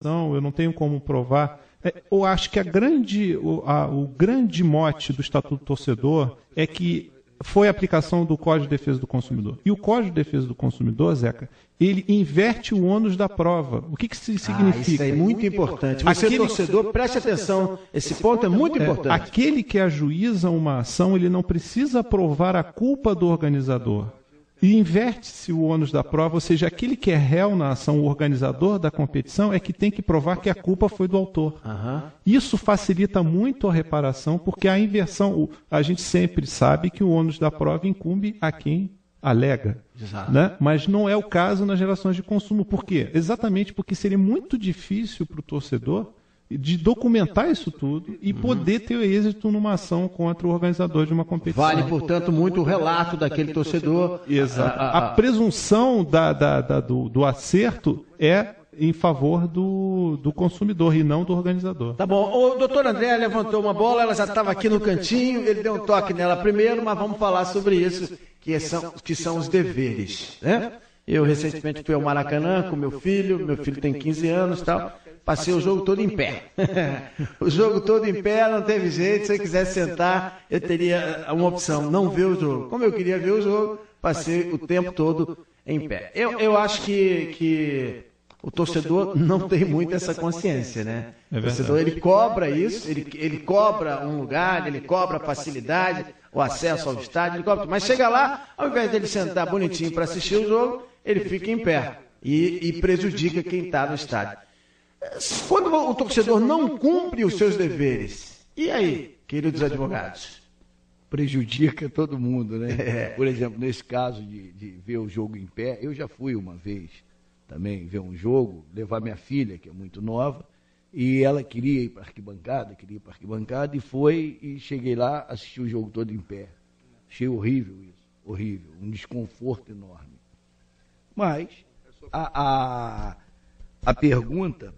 competição, eu não tenho como provar. Eu acho que o grande mote do Estatuto do Torcedor é que foi a aplicação do Código de Defesa do Consumidor. E o Código de Defesa do Consumidor, Zeca, ele inverte o ônus da prova. O que isso significa? Isso é muito importante. Você, torcedor, preste atenção. Esse ponto é muito importante. Aquele que ajuiza uma ação, ele não precisa provar a culpa do organizador. E inverte-se o ônus da prova, ou seja, aquele que é réu na ação, o organizador da competição, é que tem que provar que a culpa foi do autor. Isso facilita muito a reparação, porque a inversão, a gente sempre sabe que o ônus da prova incumbe a quem alega. Né? Mas não é o caso nas relações de consumo. Por quê? Exatamente porque seria muito difícil para o torcedor de documentar isso tudo e poder ter êxito numa ação contra o organizador de uma competição. Vale, portanto, muito o relato daquele torcedor. Exato. A presunção do acerto é em favor do consumidor e não do organizador. Tá bom. O doutor André levantou uma bola, ela já estava aqui no cantinho, ele deu um toque nela primeiro, mas vamos falar sobre isso, que são os deveres, né? Eu recentemente fui ao Maracanã com meu filho tem 15 anos e tal. Passei o jogo todo em pé. O jogo todo em pé, não teve jeito. Se eu quisesse sentar, eu teria uma opção, não ver o jogo. Como eu queria ver o jogo, passei o tempo todo em pé. Eu acho que o torcedor não tem muito essa consciência, né? O torcedor, ele cobra isso, ele cobra um lugar, ele cobra facilidade, o acesso ao estádio, ele cobra, mas chega lá, ao invés dele sentar bonitinho para assistir o jogo, ele fica em pé e prejudica quem está no estádio. Quando o torcedor não cumpre os seus deveres, e aí, queridos advogados? Prejudica todo mundo, né? Por exemplo, nesse caso de ver o jogo em pé, eu já fui uma vez também ver um jogo, levar minha filha, que é muito nova, e ela queria ir para a arquibancada, e foi, e cheguei lá, assisti o jogo todo em pé. Achei horrível isso, horrível, um desconforto enorme. Mas a pergunta,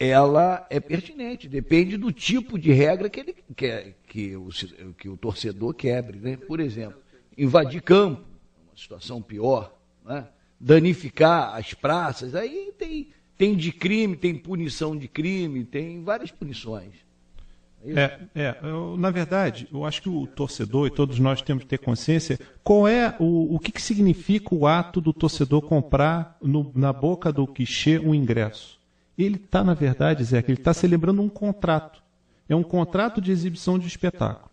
ela é pertinente, depende do tipo de regra que ele quer, que o torcedor quebre, né? Por exemplo, invadir campo, uma situação pior, né? Danificar as praças, aí tem de crime, tem punição de crime, tem várias punições. Na verdade, eu acho que o torcedor, e todos nós temos que ter consciência, qual é o que significa o ato do torcedor comprar na boca do guichê um ingresso. Ele está, na verdade, Zeca, ele está celebrando um contrato. É um contrato de exibição de espetáculo.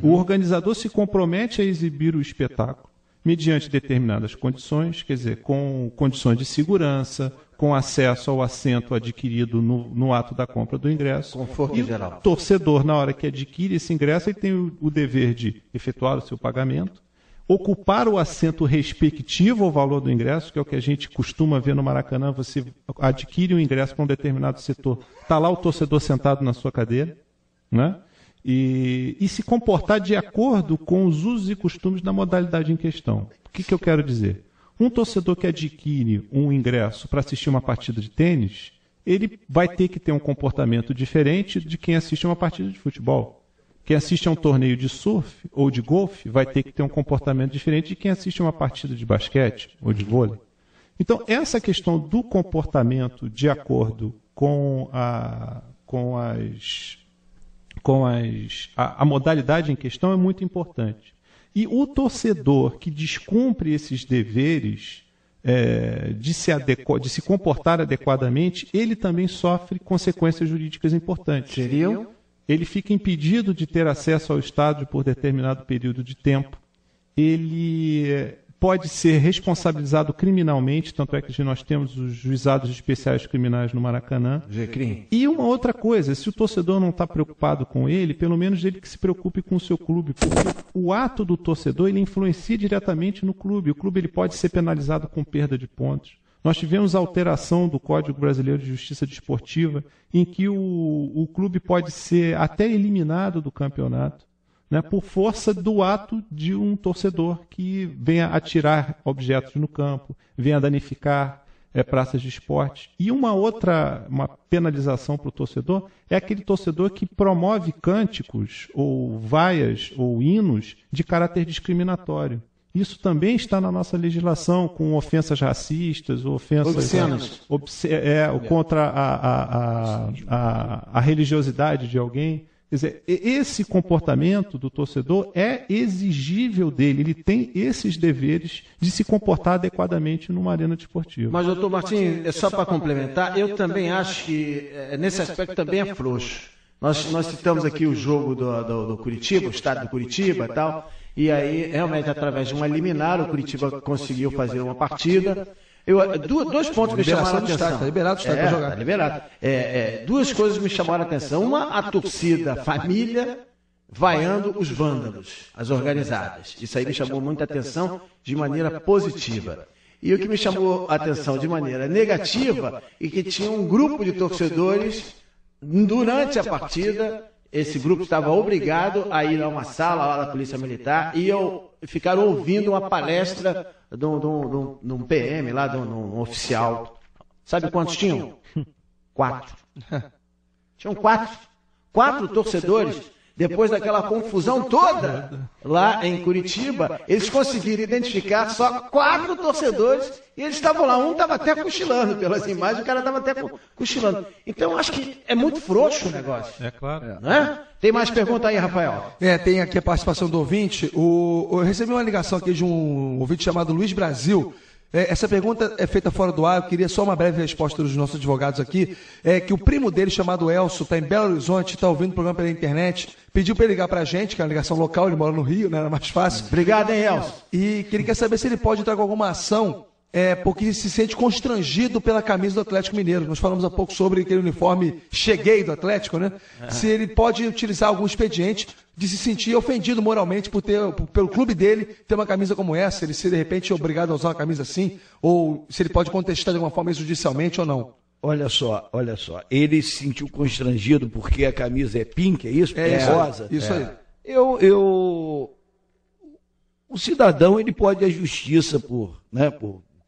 O organizador se compromete a exibir o espetáculo mediante determinadas condições, quer dizer, com condições de segurança, com acesso ao assento adquirido no ato da compra do ingresso. Conforto geral. O torcedor, na hora que adquire esse ingresso, ele tem o dever de efetuar o seu pagamento, ocupar o assento respectivo ao valor do ingresso, que é o que a gente costuma ver no Maracanã. Você adquire um ingresso para um determinado setor, está lá o torcedor sentado na sua cadeira, né? E se comportar de acordo com os usos e costumes da modalidade em questão. O que eu quero dizer? Um torcedor que adquire um ingresso para assistir uma partida de tênis, ele vai ter que ter um comportamento diferente de quem assiste uma partida de futebol. Quem assiste a um torneio de surf ou de golfe vai ter que ter um comportamento diferente de quem assiste a uma partida de basquete ou de vôlei. Então, essa questão do comportamento de acordo com a modalidade em questão é muito importante. E o torcedor que descumpre esses deveres de se comportar adequadamente, ele também sofre consequências jurídicas importantes. Seriam? Ele fica impedido de ter acesso ao estádio por determinado período de tempo. Ele pode ser responsabilizado criminalmente, tanto é que nós temos os juizados especiais criminais no Maracanã. E uma outra coisa, se o torcedor não está preocupado com ele, pelo menos ele que se preocupe com o seu clube, porque o ato do torcedor ele influencia diretamente no clube. O clube ele pode ser penalizado com perda de pontos. Nós tivemos a alteração do Código Brasileiro de Justiça Desportiva, em que o clube pode ser até eliminado do campeonato, né, por força do ato de um torcedor que venha atirar objetos no campo, venha danificar praças de esporte. E uma penalização para o torcedor é aquele torcedor que promove cânticos ou vaias ou hinos de caráter discriminatório. Isso também está na nossa legislação, com ofensas racistas, ofensas contra a religiosidade de alguém. Quer dizer, esse comportamento do torcedor é exigível dele, ele tem esses deveres de se comportar adequadamente numa arena desportiva. Mas, doutor Martim, só para complementar, eu também acho que nesse aspecto também é frouxo. Nós citamos aqui o jogo do Curitiba, o estado do Curitiba e tal, e aí, realmente, através de uma liminar, o Curitiba conseguiu fazer uma partida. Dois pontos me chamaram a atenção. Está liberado o estádio para jogar. Está liberado. Duas coisas me chamaram a atenção. Uma, a torcida família vaiando os vândalos, as organizadas. Isso aí me chamou muita atenção de maneira positiva. E o que me chamou a atenção de maneira negativa é que tinha um grupo de torcedores, durante a partida, esse grupo estava obrigado a ir a uma sala lá da Polícia Militar e ficaram ouvindo uma palestra de um PM lá, de um oficial. Sabe quantos tinham? 4. Tinham 4. 4 torcedores. Depois daquela confusão toda lá em Curitiba, eles conseguiram identificar só 4 torcedores e eles estavam lá. Um estava até cochilando pelas imagens, o cara estava até cochilando. Então, acho que é muito frouxo o negócio. É claro. Não é? Tem mais pergunta aí, Rafael? Tem aqui a participação do ouvinte. Eu recebi uma ligação aqui de um ouvinte chamado Luiz Brasil. Essa pergunta é feita fora do ar, eu queria só uma breve resposta dos nossos advogados aqui. Que o primo dele, chamado Elcio, está em Belo Horizonte, está ouvindo o programa pela internet, pediu para ele ligar para a gente, que é uma ligação local, ele mora no Rio, né, era mais fácil. Obrigado, hein, Elcio? E que ele quer saber se ele pode entrar com alguma ação, porque se sente constrangido pela camisa do Atlético Mineiro. Nós falamos há pouco sobre aquele uniforme cheguei do Atlético, né? Se ele pode utilizar algum expediente de se sentir ofendido moralmente pelo clube dele ter uma camisa como essa, ele ser de repente obrigado a usar uma camisa assim, ou se ele pode contestar de alguma forma judicialmente ou não. Olha só, ele se sentiu constrangido porque a camisa é pink, é isso? É rosa? Isso aí. O cidadão, ele pode ir à justiça por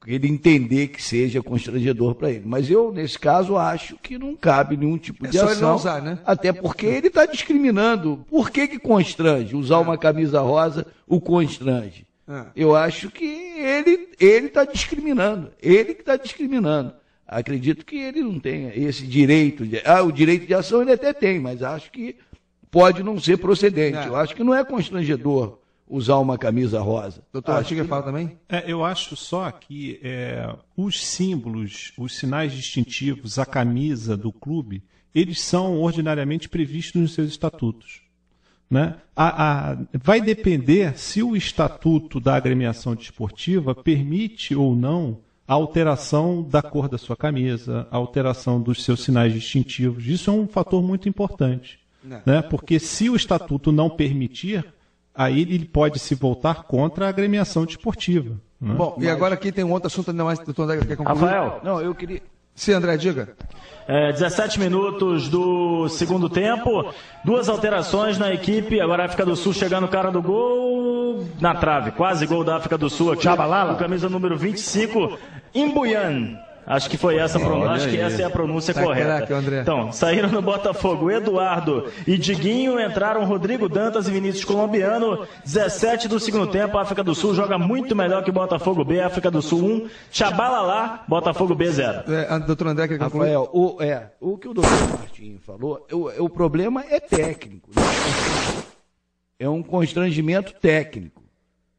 ele entender que seja constrangedor para ele. Mas eu, nesse caso, acho que não cabe nenhum tipo de ação. Ele não usar, né? Até porque ele está discriminando. Por que constrange? Usar uma camisa rosa o constrange. Eu acho que ele está discriminando. Ele que está discriminando. Acredito que ele não tenha esse direito. O direito de ação ele até tem, mas acho que pode não ser procedente. Eu acho que não é constrangedor usar uma camisa rosa. Doutor Artiga fala também? Eu acho só que os símbolos, os sinais distintivos, a camisa do clube, eles são ordinariamente previstos nos seus estatutos. Né? Vai depender se o estatuto da agremiação desportiva permite ou não a alteração da cor da sua camisa, a alteração dos seus sinais distintivos. Isso é um fator muito importante. Né? Porque se o estatuto não permitir, aí ele pode se voltar contra a agremiação desportiva. Né? Bom, e agora aqui tem um outro assunto ainda mais, doutor André, quer concluir? Rafael. Não, eu queria... Sim, André, diga. 17 minutos do segundo tempo, 2 alterações na equipe, agora a África do Sul chegando o cara do gol, na trave, quase gol da África do Sul aqui, com camisa número 25, Imbuyan. Acho que foi essa a pronúncia, acho que essa é a pronúncia correta. Então, saíram no Botafogo Eduardo e Diguinho, entraram Rodrigo Dantas e Vinícius Colombiano. 17 do segundo tempo, a África do Sul joga muito melhor que o Botafogo B, África do Sul 1, Tchabalala, Botafogo B 0. Doutor André, quer concluir? Rafael, o que o doutor Martinho falou, o problema é técnico. Né? É um constrangimento técnico.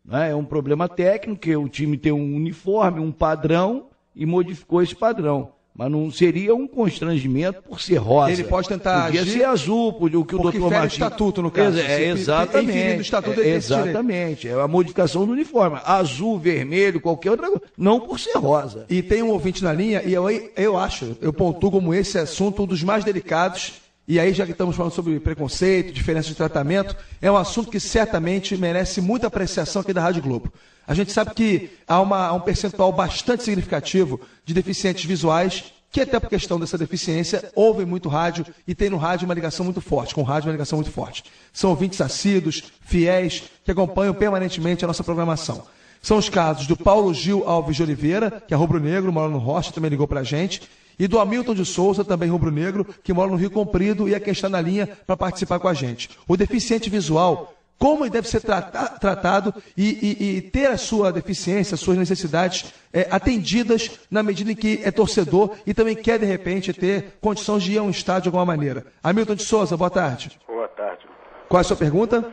Né? É um problema técnico, que o time tem um uniforme, um padrão, e modificou esse padrão. Mas não seria um constrangimento por ser rosa. Ele pode tentar podia agir ser azul, o que o doutor Martinho... o estatuto, no caso. Exatamente. Do estatuto, exatamente. É a modificação do uniforme. Azul, vermelho, qualquer outra coisa. Não por ser rosa. E tem um ouvinte na linha, e eu pontuo como esse assunto um dos mais delicados. E aí, já que estamos falando sobre preconceito, diferença de tratamento, é um assunto que certamente merece muita apreciação aqui da Rádio Globo. A gente sabe que há um percentual bastante significativo de deficientes visuais, que até por questão dessa deficiência, ouvem muito rádio e tem no rádio uma ligação muito forte, com o rádio uma ligação muito forte. São ouvintes assíduos, fiéis, que acompanham permanentemente a nossa programação. São os casos do Paulo Gil Alves de Oliveira, que é rubro-negro, mora no Rocha, também ligou para a gente, e do Hamilton de Souza, também rubro-negro, que mora no Rio Comprido e é quem está na linha para participar com a gente. O deficiente visual como ele deve ser tratado e ter a sua deficiência, as suas necessidades atendidas na medida em que é torcedor e também quer, de repente, ter condições de ir a um estádio de alguma maneira. Hamilton de Souza, boa tarde. Boa tarde. Qual é a sua pergunta?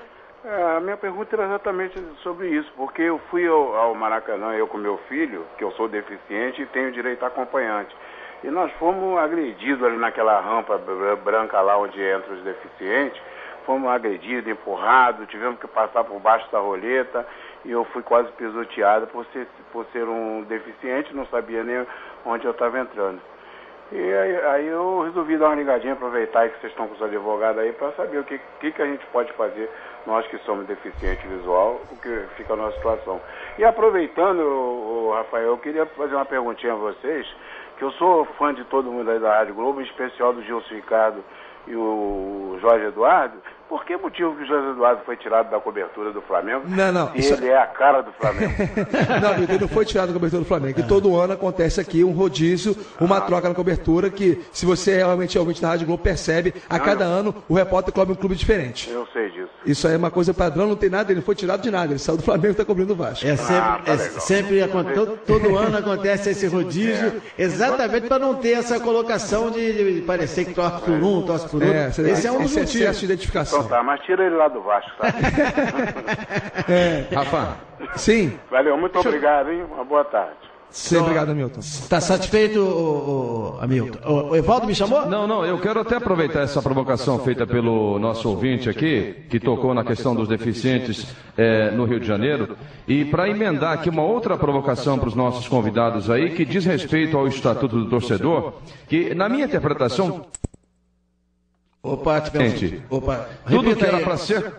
A minha pergunta era exatamente sobre isso, porque eu fui ao Maracanã, eu com meu filho, que eu sou deficiente e tenho direito a acompanhante. E nós fomos agredidos ali naquela rampa branca lá onde entram os deficientes, fomos agredidos, empurrados, tivemos que passar por baixo da roleta e eu fui quase pisoteado por ser um deficiente, não sabia nem onde eu estava entrando. E aí eu resolvi dar uma ligadinha, aproveitar aí que vocês estão com os advogados aí, para saber o que a gente pode fazer, nós que somos deficientes visual, o que fica a nossa situação. E aproveitando, Rafael, eu queria fazer uma perguntinha a vocês, que eu sou fã de todo mundo aí da Rádio Globo, em especial do Gilson Ricardo e o Jorge Eduardo. Por que motivo que o Jorge Eduardo foi tirado da cobertura do Flamengo? Não. Se ele é a cara do Flamengo. Não, ele não foi tirado da cobertura do Flamengo. E todo ano acontece aqui um rodízio, uma troca na cobertura, que se você realmente é ouvinte da Rádio Globo, percebe, a cada ano o repórter cobre um clube diferente. Eu sei disso. Isso aí é uma coisa padrão, não tem nada, ele não foi tirado de nada, ele saiu do Flamengo e está cobrindo o Vasco. Todo ano acontece esse rodízio, exatamente para não ter essa colocação de parecer que torce por um, torce por outro. Esse é um dos motivos. Excesso de identificação. Então tá, mas tira ele lá do Vasco, tá? Rafa. Sim. Valeu, muito obrigado, hein? Uma boa tarde. Sim, obrigado, Hamilton. Está satisfeito, Hamilton? O Evaldo me chamou? Não, eu quero até aproveitar essa provocação feita pelo nosso ouvinte aqui, que tocou na questão dos deficientes no Rio de Janeiro, e para emendar aqui uma outra provocação para os nossos convidados aí, que diz respeito ao Estatuto do Torcedor, que na minha interpretação... Tudo que era para ser...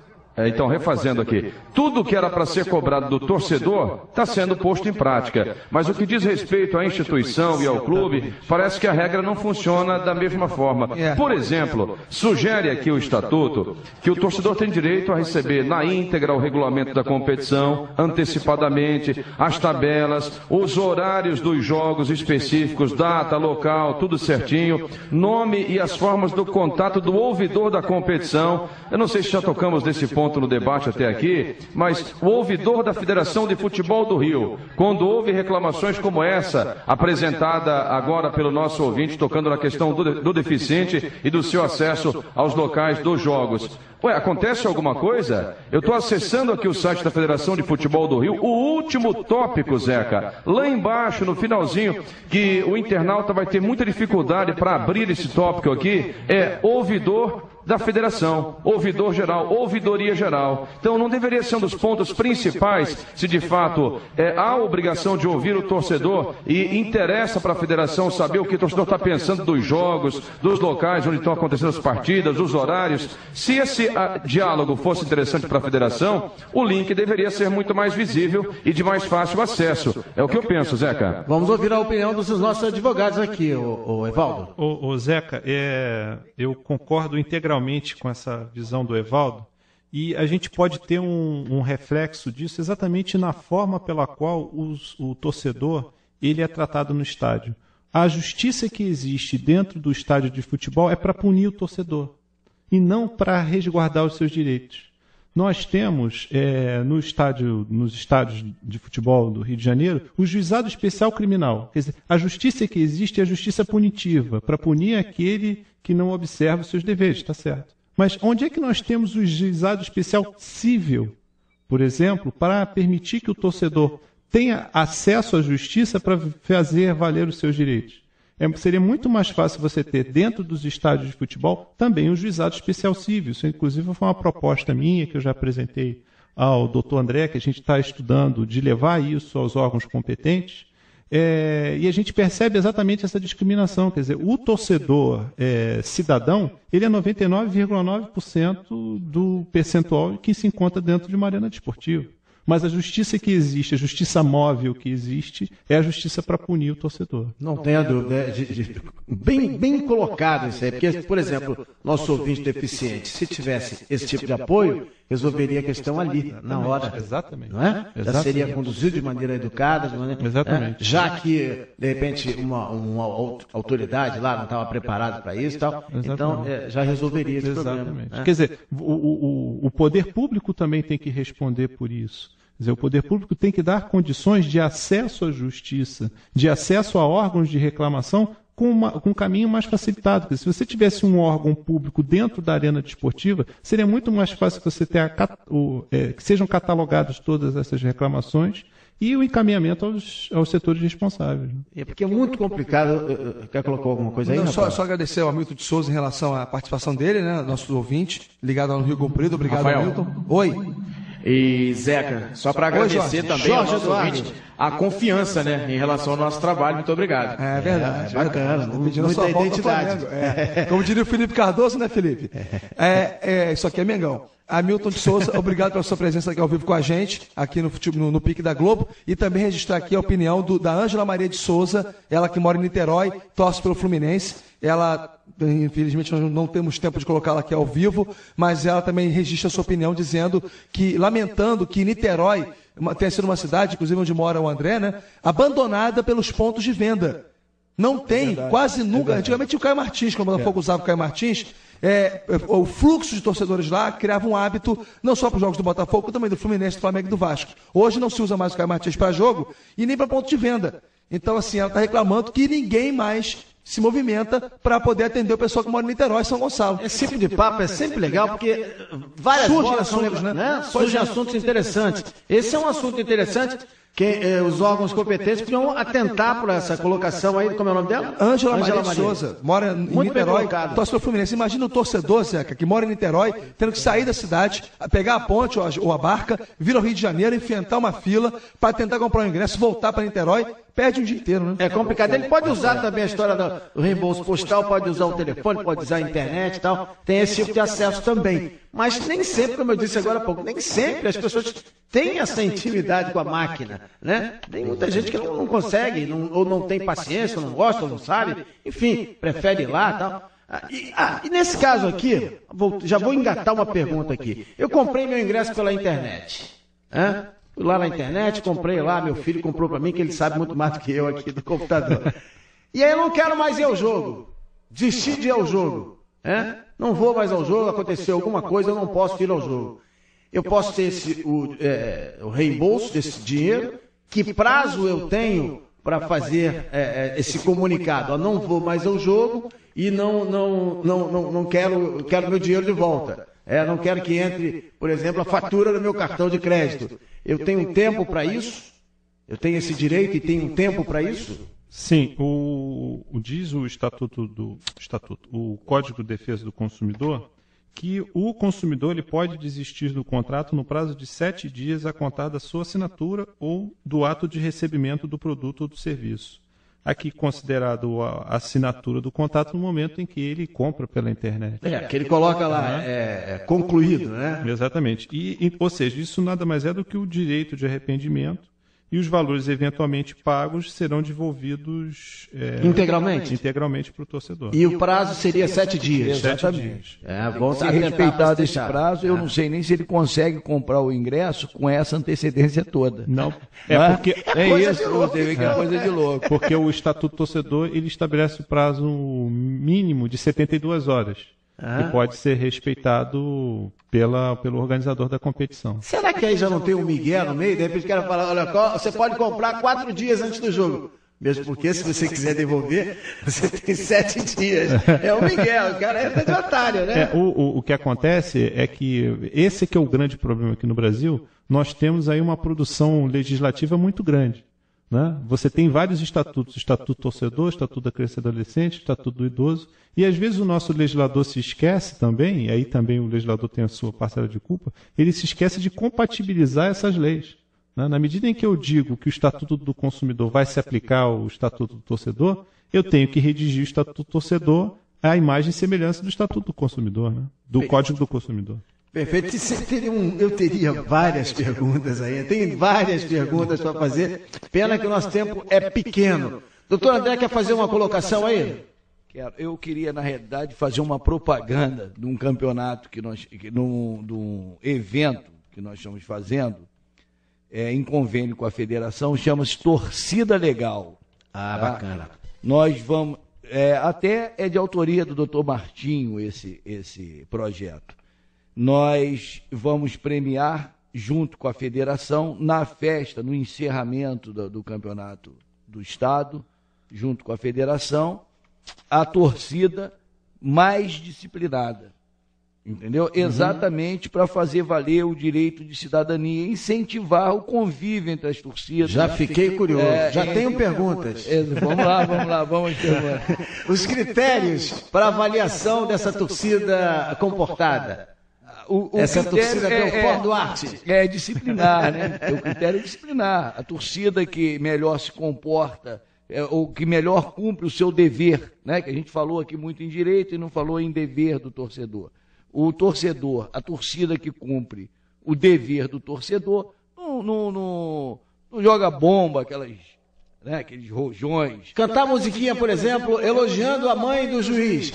Então, refazendo aqui, tudo que era para ser cobrado do torcedor está sendo posto em prática, mas o que diz respeito à instituição e ao clube, parece que a regra não funciona da mesma forma. Por exemplo, sugere aqui o Estatuto que o torcedor tem direito a receber na íntegra o regulamento da competição, antecipadamente, as tabelas, os horários dos jogos específicos, data, local, tudo certinho, nome e as formas do contato do ouvidor da competição. Eu não sei se já tocamos nesse ponto no debate até aqui, mas o ouvidor da Federação de Futebol do Rio, quando houve reclamações como essa, apresentada agora pelo nosso ouvinte, tocando na questão do deficiente e do seu acesso aos locais dos jogos. Acontece alguma coisa? Eu estou acessando aqui o site da Federação de Futebol do Rio, o último tópico, Zeca, lá embaixo, no finalzinho, que o internauta vai ter muita dificuldade para abrir esse tópico aqui, é ouvidor da federação, ouvidor geral, ouvidoria geral. Então não deveria ser um dos pontos principais se de fato há a obrigação de ouvir o torcedor e interessa para a federação saber o que o torcedor está pensando dos jogos, dos locais onde estão acontecendo as partidas, dos horários. Se esse diálogo fosse interessante para a federação, o link deveria ser muito mais visível e de mais fácil acesso. É o que eu penso, Zeca. Vamos ouvir a opinião dos nossos advogados aqui, o Evaldo. Zeca, eu concordo integralmente com essa visão do Evaldo, e a gente pode ter um reflexo disso exatamente na forma pela qual o torcedor ele é tratado no estádio. A justiça que existe dentro do estádio de futebol é para punir o torcedor e não para resguardar os seus direitos. Nós temos nos estádios de futebol do Rio de Janeiro o juizado especial criminal. Quer dizer, a justiça que existe é a justiça punitiva, para punir aquele que não observa os seus deveres, está certo. Mas onde é que nós temos o juizado especial civil, por exemplo, para permitir que o torcedor tenha acesso à justiça para fazer valer os seus direitos? Seria muito mais fácil você ter dentro dos estádios de futebol também um juizado especial civil. Isso, inclusive, foi uma proposta minha que eu já apresentei ao doutor André, que a gente está estudando, de levar isso aos órgãos competentes. E a gente percebe exatamente essa discriminação. Quer dizer, o torcedor cidadão, ele é 99,9% do percentual que se encontra dentro de uma arena desportiva. Mas a justiça que existe, a justiça móvel que existe, é a justiça para punir o torcedor. Não tenha dúvida. Bem colocado isso aí. Porque, por exemplo, nosso ouvinte deficiente, se tivesse esse tipo de apoio, resolveria a questão ali, na hora. Exatamente. Não é? Já seria conduzido de maneira educada, Exatamente. Já que, de repente, uma autoridade lá não estava preparada para isso e tal. Exatamente. Então, já resolveria esse Exatamente. problema. Quer dizer, o poder público também tem que responder por isso. Quer dizer, o poder público tem que dar condições de acesso à justiça, de acesso a órgãos de reclamação com um caminho mais facilitado. Porque se você tivesse um órgão público dentro da arena desportiva, seria muito mais fácil você ter que sejam catalogadas todas essas reclamações e o encaminhamento aos setores responsáveis. É porque é muito complicado. Quer colocar alguma coisa aí? Não, só agradecer ao Hamilton de Souza em relação à participação dele, né? Nosso ouvinte, ligado lá no Rio Comprido. Obrigado, Rafael. Hamilton. Oi. E Zeca, só para agradecer também ao nosso Eduardo. ouvinte a confiança, né, em relação ao nosso trabalho. Muito obrigado. É verdade. Bacana. Pedindo a Muita sua volta ao identidade. Flamengo. Como diria o Felipe Cardoso, né, Felipe? Isso aqui é Mengão. Hamilton de Souza, obrigado pela sua presença aqui ao vivo com a gente, aqui no Pique da Globo, e também registrar aqui a opinião da Ângela Maria de Souza, ela que mora em Niterói, torce pelo Fluminense. Ela, infelizmente, nós não temos tempo de colocá-la aqui ao vivo, mas ela também registra a sua opinião dizendo lamentando que Niterói tenha sido uma cidade, inclusive onde mora o André, né, abandonada pelos pontos de venda. Não tem, quase nunca. Antigamente o Caio Martins, quando o Botafogo usava o Caio Martins, o fluxo de torcedores lá criava um hábito, não só para os jogos do Botafogo, como também do Fluminense, do Flamengo e do Vasco. Hoje não se usa mais o Caio Martins para jogo e nem para ponto de venda. Então, assim, ela está reclamando que ninguém mais se movimenta para poder atender o pessoal que mora em Niterói, São Gonçalo. Esse tipo de papo é sempre legal, porque várias Surgem bolas são assuntos, né? Surgem assuntos interessantes. Esse é um assunto interessante que os órgãos competentes podiam atentar por essa colocação aí. Como é o nome dela? Ângela Maria de Souza, mora em Niterói, torce pelo Fluminense. Imagina o torcedor, Zeca, que mora em Niterói, tendo que sair da cidade, pegar a ponte ou a barca, vir ao Rio de Janeiro, enfrentar uma fila para tentar comprar um ingresso, voltar para Niterói, perde um dia inteiro, né? É complicado. Ele pode usar também a história do reembolso postal, pode usar o telefone, pode usar a internet e tal. Tem esse tipo de acesso também. Mas nem sempre, como eu disse agora há pouco, nem sempre as pessoas têm essa intimidade com a máquina, né? Tem muita gente que não consegue, ou não tem paciência, ou não gosta, ou não sabe. Enfim, prefere ir lá e tal. E nesse caso aqui, já vou engatar uma pergunta aqui. Eu comprei meu ingresso pela internet, né? Fui lá na internet, comprei lá, meu filho comprou para mim, que ele sabe muito mais do que eu aqui do computador. E aí eu não quero mais ir ao jogo. Desisti de ir ao jogo. Não vou mais ao jogo, aconteceu alguma coisa, eu não posso ir ao jogo. Eu posso ter o reembolso desse dinheiro. Que prazo eu tenho para fazer esse comunicado? Eu não vou mais ao jogo e não quero meu dinheiro de volta. Não quero que entre, por exemplo, a fatura do meu cartão de crédito. Eu tenho tempo para isso? Eu tenho esse direito e tenho tempo para isso? Sim, diz o o Código de Defesa do Consumidor, que o consumidor ele pode desistir do contrato no prazo de 7 dias a contar da sua assinatura ou do ato de recebimento do produto ou do serviço. Aqui considerado a assinatura do contrato no momento em que ele compra pela internet. Que ele coloca lá, concluído, né? Exatamente. Ou seja, isso nada mais é do que o direito de arrependimento, e os valores eventualmente pagos serão devolvidos integralmente para o torcedor. E o prazo seria 7 dias. 7 dias. Se respeitado esse prazo, eu não sei nem se ele consegue comprar o ingresso com essa antecedência toda. Não. Porque é coisa de louco. Porque o Estatuto do Torcedor ele estabelece o prazo mínimo de 72 horas. Que pode ser respeitado pelo organizador da competição. Será que aí já não tem um migué no meio? De repente o cara fala, olha, você pode comprar 4 dias antes do jogo. Mesmo porque se você quiser devolver, você tem 7 dias. É o migué, o cara é de otário, né? O que acontece é que esse que é o grande problema aqui no Brasil. Nós temos aí uma produção legislativa muito grande. Né? Você tem vários estatutos, Estatuto do Torcedor, Estatuto da Criança e Adolescente, Estatuto do Idoso, e às vezes o nosso legislador se esquece também, e aí também o legislador tem a sua parcela de culpa, ele se esquece de compatibilizar essas leis. Né? Na medida em que eu digo que o Estatuto do Consumidor vai se aplicar ao Estatuto do Torcedor, eu tenho que redigir o Estatuto do Torcedor à imagem e semelhança do Estatuto do Consumidor, né? Do Código do Consumidor. Perfeito. Eu teria várias perguntas aí. Tem várias perguntas para fazer. Pena que o nosso tempo é pequeno. Doutor André, quer fazer uma colocação aí? Eu queria, na realidade, fazer uma propaganda de um campeonato de um evento que nós estamos fazendo, em convênio com a federação, chama-se Torcida Legal. Ah, bacana. Nós vamos... até é de autoria do Dr. Martinho esse projeto. Nós vamos premiar, junto com a federação, na festa, no encerramento do campeonato do Estado, junto com a federação, a torcida mais disciplinada. Entendeu? Exatamente para fazer valer o direito de cidadania, incentivar o convívio entre as torcidas. Já fiquei curioso, já tenho perguntas. Vamos perguntar. Os critérios para avaliação dessa torcida comportada. Essa torcida Belfort Duarte. É disciplinar, né? O critério é disciplinar. A torcida que melhor se comporta, ou que melhor cumpre o seu dever, né? Que a gente falou aqui muito em direito e não falou em dever do torcedor. O torcedor, a torcida que cumpre o dever do torcedor, não joga bomba, aqueles rojões. Cantar musiquinha, por exemplo, elogiando a mãe do juiz.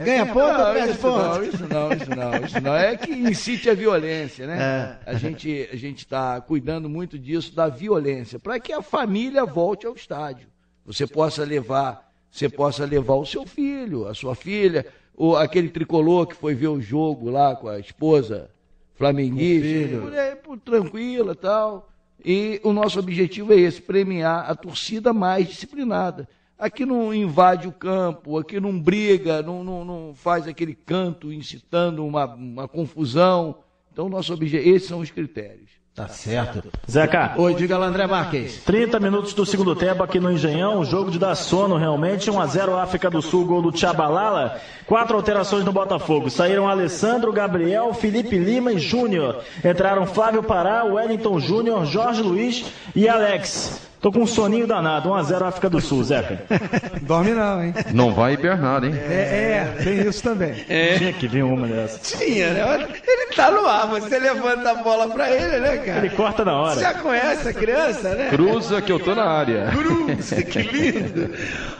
Ganha ponto ou perde ponto? Isso não. É que incite a violência, né? A gente está cuidando muito disso, da violência, para que a família volte ao estádio. Você possa levar o seu filho, a sua filha, ou aquele tricolor que foi ver o jogo lá com a esposa flamenguista, tranquila e tal. E o nosso objetivo é esse, premiar a torcida mais disciplinada. Aqui não invade o campo, aqui não briga, não faz aquele canto incitando uma confusão. Então, esses são os critérios. Tá certo. Zeca. Oi, diga lá, André Marques. 30 minutos do segundo tempo aqui no Engenhão, jogo de dar sono realmente, 1-0 África do Sul, gol do Tchabalala. 4 alterações no Botafogo, saíram Alessandro, Gabriel, Felipe Lima e Júnior. Entraram Flávio Pará, Wellington Júnior, Jorge Luiz e Alex. Tô com um soninho danado, 1-0 África do Sul, Zeca. Dorme não, hein? Não vai hibernar, hein? Tem isso também. Tinha que vir uma dessa. Tinha, né? Ele tá no ar, você levanta a bola pra ele, né, cara? Ele corta na hora. Você já conhece a criança, né? Cruza que eu tô na área. Cruza, que lindo.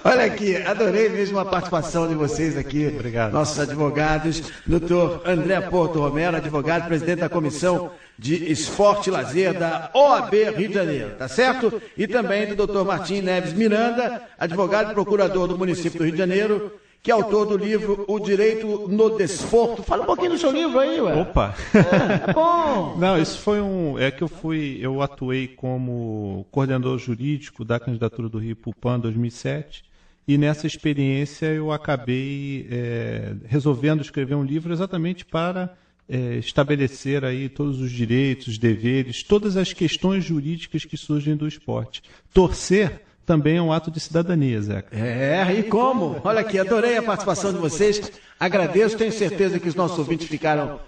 Olha aqui, adorei mesmo a participação de vocês aqui. Obrigado. Nossos advogados, doutor André Porto Romero, advogado, presidente da Comissão de Esporte e Lazer da OAB Rio de Janeiro, tá certo? E também do doutor Martim Neves Miranda, advogado e procurador do município do Rio de Janeiro, que é autor do livro O Direito no Desporto. Fala um pouquinho do seu livro aí, ué. Opa! É bom! Não, isso foi eu atuei como coordenador jurídico da candidatura do Rio para o PAN 2007, e nessa experiência eu acabei resolvendo escrever um livro exatamente para estabelecer aí todos os direitos, os deveres, todas as questões jurídicas que surgem do esporte. Torcer também é um ato de cidadania, Zeca. E como? Olha aqui, adorei a participação de vocês, agradeço, tenho certeza que os nossos ouvintes ficaram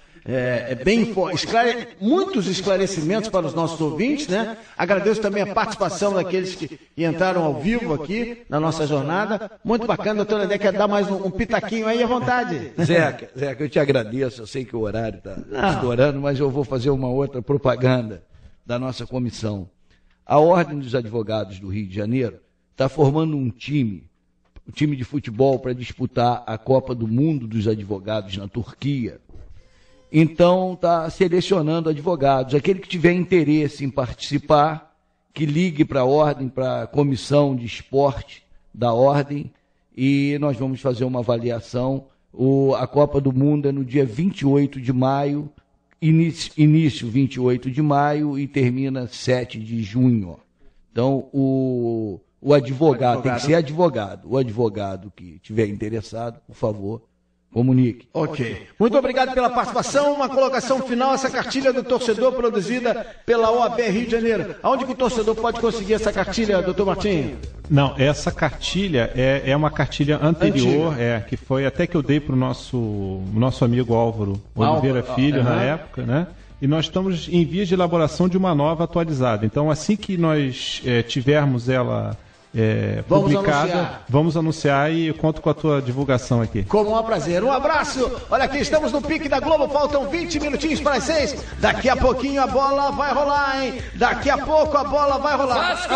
muitos esclarecimentos para os nossos ouvintes, né? Agradeço também a participação daqueles que entraram ao vivo aqui na nossa jornada. Muito bacana, doutor André, quer dar mais um pitaquinho aí à vontade? Zeca, eu te agradeço, eu sei que o horário está estourando, mas eu vou fazer uma outra propaganda da nossa comissão. A Ordem dos Advogados do Rio de Janeiro está formando um time de futebol para disputar a Copa do Mundo dos Advogados na Turquia. Então, está selecionando advogados. Aquele que tiver interesse em participar, que ligue para a Ordem, para a Comissão de Esporte da Ordem, e nós vamos fazer uma avaliação. A Copa do Mundo é no dia 28 de maio, início 28 de maio e termina 7 de junho. Então, o advogado tem que ser advogado. O advogado que tiver interessado, por favor, comunique. Ok. Muito obrigado pela participação. Uma colocação final, essa cartilha do torcedor produzida pela OAB Rio de Janeiro. Aonde que o torcedor pode conseguir essa cartilha, doutor Martim? Não, essa cartilha é uma cartilha anterior, que foi até que eu dei para o nosso amigo Álvaro Oliveira Filho na época, né? E nós estamos em vias de elaboração de uma nova atualizada. Então, assim que nós tivermos ela publicada. Vamos anunciar e eu conto com a tua divulgação aqui. Com o maior prazer. Um abraço. Olha aqui, estamos no pique da Globo. Faltam 20 minutinhos para as 6. Daqui a pouquinho a bola vai rolar, hein? Daqui a pouco a bola vai rolar.